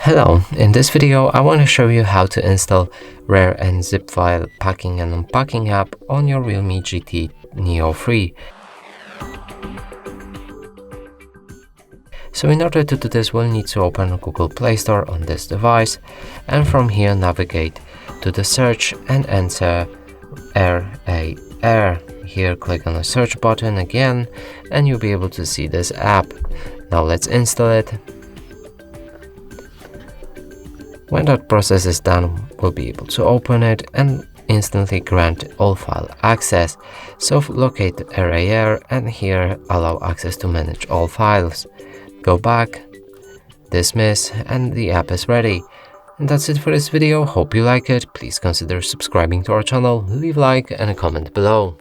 Hello, in this video I want to show you how to install RAR and zip file packing and unpacking app on your Realme GT Neo 3. So in order to do this, we'll need to open Google Play Store on this device, and from here navigate to the search and enter RAR. Here click on the search button again and you'll be able to see this app. Now let's install it. When that process is done, we'll be able to open it and instantly grant all file access. So locate RAR and here allow access to manage all files. Go back, dismiss, and the app is ready. And that's it for this video. Hope you like it. Please consider subscribing to our channel, leave a like and a comment below.